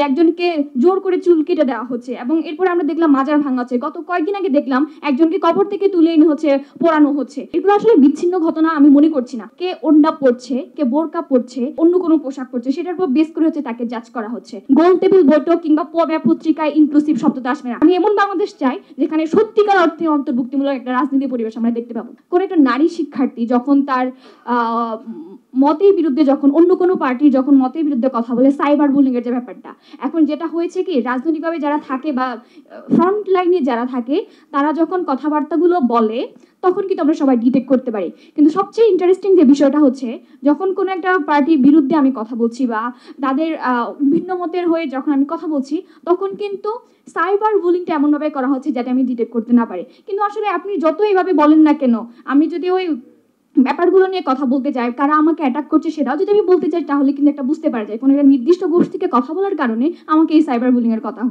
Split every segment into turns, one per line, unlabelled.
একজনকে জোর করে চুল কেটে দেওয়া হচ্ছে এবং এরপরে আমরা দেখলাম মাজার ভাঙা হচ্ছে। গত কয়েকদিন আগে দেখলাম একজনকে কবর থেকে তুলে এনে হচ্ছে পোড়ানো হচ্ছে। এগুলো আসলে বিচ্ছিন্ন ঘটনা আমি মনে করছি না। কে ওড়না পড়ছে, কে বোরকা পড়ছে, অন্য কোনো পোশাক পড়ছে, সেটার উপর বেস করে হচ্ছে তাকে জাজ করা হচ্ছে। গোল টেবিল বৈঠক কিংবা পবে পত্রিকায় ইনক্লুসিভ শব্দটা আসবে না। আমি এমন বাংলাদেশ চাই যেখানে সত্যিকার অর্থে অন্তর্ভুক্তিমূলক একটা রাজনীতি পরিবেশ আমরা দেখতে পাবো। কোন একটা নারী শিক্ষার্থী যখন তার মতের বিরুদ্ধে, যখন অন্য কোনো পার্টি যখন মতের বিরুদ্ধে কথা বলে, সাইবার বুলিং এর যে ব্যাপারটা, এখন যেটা হয়েছে কি, রাজনৈতিকভাবে যারা থাকে বা ফ্রন্ট লাইনে যারা থাকে তারা যখন কথাবার্তাগুলো বলে তখন কিন্তু আমরা সবাই ডিটেক্ট করতে পারি। কিন্তু সবচেয়ে ইন্টারেস্টিং যে বিষয়টা হচ্ছে, যখন কোনো একটা পার্টির বিরুদ্ধে আমি কথা বলছি বা তাদের ভিন্ন মতের হয়ে যখন আমি কথা বলছি, তখন কিন্তু সাইবার বুলিংটা এমনভাবে করা হচ্ছে যাতে আমি ডিটেক্ট করতে না পারি। কিন্তু আসলে আপনি যত এইভাবে বলেন না কেন, আমি যদি ওই ব্যাপারগুলো নিয়ে কথা বলতে চাই, কারা আমাকে অ্যাটাক করছে সেটাও যদি আমি বলতে চাই, তাহলে কিন্তু একটা বুঝতে পারা যায় কোনো একটা নির্দিষ্ট গোষ্ঠীকে কথা বলার কারণে আমাকে এই সাইবার বুলিং এর কথা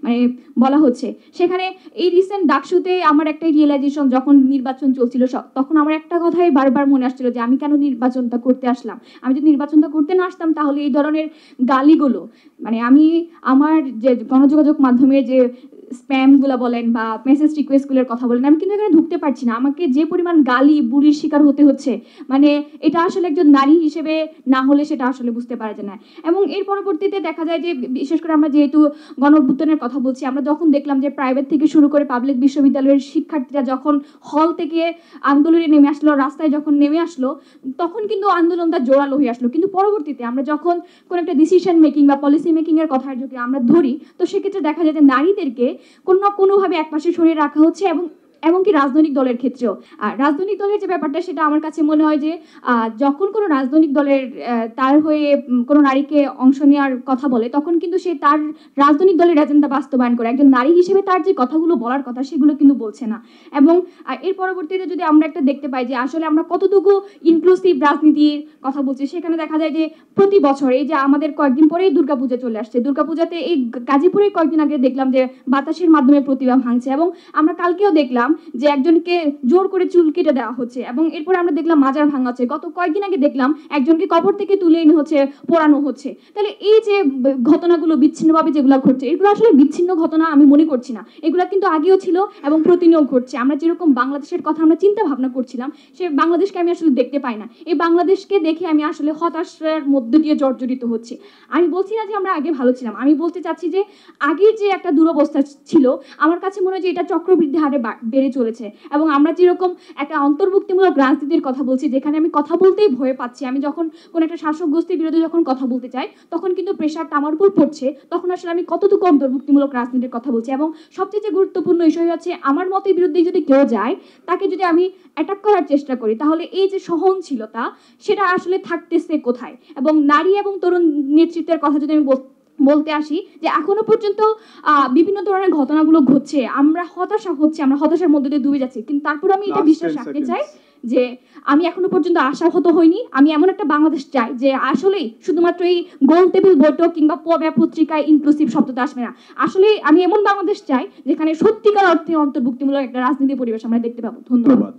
মানে বলা হচ্ছে। সেখানে এই রিসেন্ট ডাকসুতে আমার একটা রিয়েলাইজেশন, যখন নির্বাচন চলছিল তখন আমার একটা কথাই বারবার মনে আসছিল যে আমি কেন নির্বাচনটা করতে আসলাম। আমি যদি নির্বাচনটা করতে না আসতাম তাহলে এই ধরনের গালিগুলো, মানে আমি আমার যে গণযোগাযোগ মাধ্যমে যে স্প্যামগুলো বলেন বা মেসেজ রিকোয়েস্টগুলোর কথা বলেন, আমি কিন্তু এখানে ঢুকতে পারছি না। আমাকে যে পরিমাণ গালি বুড়ির শিকার হতে হচ্ছে, মানে এটা আসলে একজন নারী হিসেবে না হলে সেটা আসলে বুঝতে পারা যায় না। এবং এর পরবর্তীতে দেখা যায় যে, বিশেষ করে আমরা যেহেতু গণঅভ্যুত্থানের কথা বলছি, আমরা যখন দেখলাম যে প্রাইভেট থেকে শুরু করে পাবলিক বিশ্ববিদ্যালয়ের শিক্ষার্থীরা যখন হল থেকে আন্দোলনে নেমে আসলো, রাস্তায় যখন নেমে আসলো, তখন কিন্তু আন্দোলনটা জোরালো হয়ে আসলো। কিন্তু পরবর্তীতে আমরা যখন কোনো একটা ডিসিশন মেকিং বা পলিসি মেকিং এর কথা যদি আমরা ধরি, তো সেক্ষেত্রে দেখা যায় যে নারীদেরকে কোনো না কোনোভাবে একপাশে সরিয়ে রাখা হচ্ছে। এবং এমনকি রাজনৈতিক দলের ক্ষেত্রেও। আর রাজনৈতিক দলের যে ব্যাপারটা, সেটা আমার কাছে মনে হয় যে যখন কোনো রাজনৈতিক দলের তার হয়ে কোনো নারীকে অংশ নেওয়ার কথা বলে, তখন কিন্তু সে তার রাজনৈতিক দলের এজেন্ডা বাস্তবায়ন করে। একজন নারী হিসেবে তার যে কথাগুলো বলার কথা সেগুলো কিন্তু বলছে না। এবং এর পরবর্তীতে যদি আমরা একটা দেখতে পাই যে আসলে আমরা কতটুকু ইনক্লুসিভ রাজনীতির কথা বলছি, সেখানে দেখা যায় যে প্রতি বছর, এই যে আমাদের কয়েকদিন পরেই দুর্গাপূজা চলে আসছে, দুর্গাপূজাতে এই গাজীপুরে কয়েকদিন আগে দেখলাম যে বাতাসের মাধ্যমে প্রতিভা ভাঙছে। এবং আমরা কালকেও দেখলাম যে একজনকে জোর করে চুল কেটে দেওয়া হচ্ছে এবং এরপরে আমরা দেখলাম মাজার ভাঙা হচ্ছে। গত কয়েকদিন আগে দেখলাম একজনকে কবর থেকে তুলে এনে হচ্ছে পোড়ানো হচ্ছে। তাহলে এই যে ঘটনাগুলো বিচ্ছিন্নভাবে যেগুলো ঘটছে, এগুলো আসলে বিচ্ছিন্ন ঘটনা আমি মনে করছি না। এগুলো কিন্তু আগেও ছিল এবং প্রতিনিয়ত ঘটছে। আমরা যেরকম বাংলাদেশের কথা আমরা চিন্তা ভাবনা করছিলাম, সে বাংলাদেশকে আমি আসলে দেখতে পাই না। এই বাংলাদেশকে দেখে আমি আসলে হতাশার মধ্য দিয়ে জর্জরিত হচ্ছি। আমি বলছি না যে আমরা আগে ভালো ছিলাম, আমি বলতে চাচ্ছি যে আগের যে একটা দুরবস্থা ছিল, আমার কাছে মনে হয় যে এটা চক্রবৃদ্ধি হারে বেড়ে চলেছে। এবং আমরা যেরকম একটা অন্তর্ভুক্তিমূলক রাজনীতির কথা বলছি, যেখানে আমি কথা বলতেই ভয় পাচ্ছি, আমি যখন কোনো একটা শাসক গোষ্ঠীর বিরুদ্ধে যখন কথা বলতে চাই, তখন কিন্তু প্রেশারটা আমার উপর পড়ছে, তখন আসলে আমি কতটুকু অন্তর্ভুক্তিমূলক রাজনীতির কথা বলছি। এবং সবচেয়ে যে গুরুত্বপূর্ণ বিষয় হচ্ছে, আমার মতের বিরুদ্ধে যদি কেউ যায়, তাকে যদি আমি অ্যাটাক করার চেষ্টা করি, তাহলে এই যে সহনশীলতা, সেটা আসলে থাকতেছে কোথায়? এবং নারী এবং তরুণ নেতৃত্বের কথা যদি আমি বলতে আসি, যে এখনো পর্যন্ত বিভিন্ন ধরনের ঘটনাগুলো ঘটছে, আমরা হতাশা হচ্ছে, আমরা হতাশার মধ্যে দিয়ে ডুবে যাচ্ছি। কিন্তু তারপর আমি এটা বিশ্বাস রাখতে চাই যে আমি এখনো পর্যন্ত আশাহত হইনি। আমি এমন একটা বাংলাদেশ চাই যে আসলেই শুধুমাত্র এই গোল টেবিল বৈঠক কিংবা পবে পত্রিকায় ইনক্লুসিভ শব্দটা আসবে না। আসলে আমি এমন বাংলাদেশ চাই যেখানে সত্যিকার অর্থে অন্তর্ভুক্তিমূলক একটা রাজনীতি পরিবেশ আমরা দেখতে পাবো। ধন্যবাদ।